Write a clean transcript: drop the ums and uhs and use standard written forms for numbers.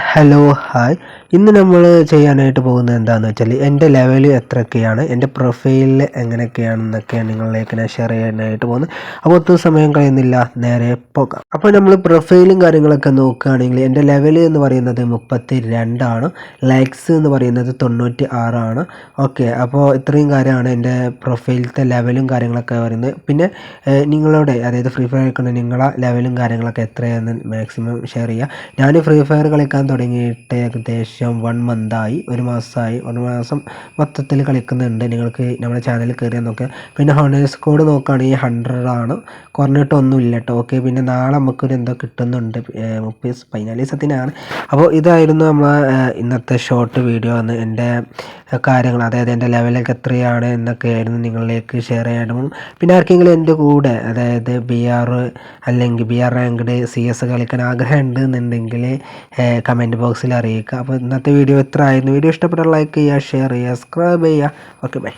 Hello hi. ഇന്ന് നമ്മൾ ചെയ്യാനായിട്ട് പോകുന്നത് എന്താണെന്ന് വെച്ചാൽ എൻ്റെ ലെവൽ എത്രയൊക്കെയാണ്, എൻ്റെ പ്രൊഫൈലിൽ എങ്ങനെയൊക്കെയാണെന്നൊക്കെയാണ് നിങ്ങളിലേക്ക് ഞാൻ ഷെയർ ചെയ്യാനായിട്ട് പോകുന്നത്. അപ്പോൾ ഒത്തിരി സമയം കഴിയുന്നില്ല, നേരെ പോകാം. അപ്പോൾ നമ്മൾ പ്രൊഫൈലും കാര്യങ്ങളൊക്കെ നോക്കുകയാണെങ്കിൽ എൻ്റെ ലെവൽ എന്ന് പറയുന്നത് 32 ലൈക്സ് എന്ന് പറയുന്നത് 96 ഓക്കെ. അപ്പോൾ ഇത്രയും കാര്യമാണ് എൻ്റെ പ്രൊഫൈലത്തെ ലെവലും കാര്യങ്ങളൊക്കെ പറയുന്നത്. പിന്നെ നിങ്ങളുടെ അതായത് ഫ്രീ ഫയർ കളിക്കുന്ന നിങ്ങളെ ലെവലും കാര്യങ്ങളൊക്കെ എത്രയാണെന്ന് മാക്സിമം ഷെയർ ചെയ്യുക. ഞാൻ ഫ്രീ ഫയർ കളിക്കാൻ തുടങ്ങിയിട്ട് ഏകദേശം 1 മന്തായി, ഒരു മാസം മൊത്തത്തിൽ കളിക്കുന്നുണ്ട്. നിങ്ങൾക്ക് നമ്മുടെ ചാനലിൽ കയറിയാൽ നോക്കുക. പിന്നെ ഹോണേഴ്സ് കോഡ് നോക്കുകയാണെങ്കിൽ 100 കുറഞ്ഞിട്ടൊന്നുമില്ല കേട്ടോ. ഓക്കെ. പിന്നെ നാളെ നമുക്കൊരു എന്തോ കിട്ടുന്നുണ്ട്, 14 ദിവസത്തിനാണ്. അപ്പോൾ ഇതായിരുന്നു നമ്മളെ ഇന്നത്തെ ഷോർട്ട് വീഡിയോ എന്ന് എൻ്റെ കാര്യങ്ങൾ, അതായത് എൻ്റെ ലെവലൊക്കെ എത്രയാണ് എന്നൊക്കെയായിരുന്നു നിങ്ങളിലേക്ക് ഷെയർ ചെയ്യണം. പിന്നെ ആർക്കെങ്കിലും എൻ്റെ കൂടെ അതായത് BR അല്ലെങ്കിൽ BR റാങ്ക്ഡ് CS കളിക്കാൻ ആഗ്രഹം ഉണ്ടെന്നുണ്ടെങ്കിൽ കമൻറ്റ് ബോക്സിൽ അറിയിക്കുക. അപ്പോൾ ഇന്നത്തെ വീഡിയോ ഇത്ര ആയിരുന്നു. വീഡിയോ ഇഷ്ടപ്പെട്ടാൽ ലൈക്ക് ചെയ്യുക, ഷെയർ ചെയ്യുക, സബ്സ്ക്രൈബ് ചെയ്യുക. Okay, by.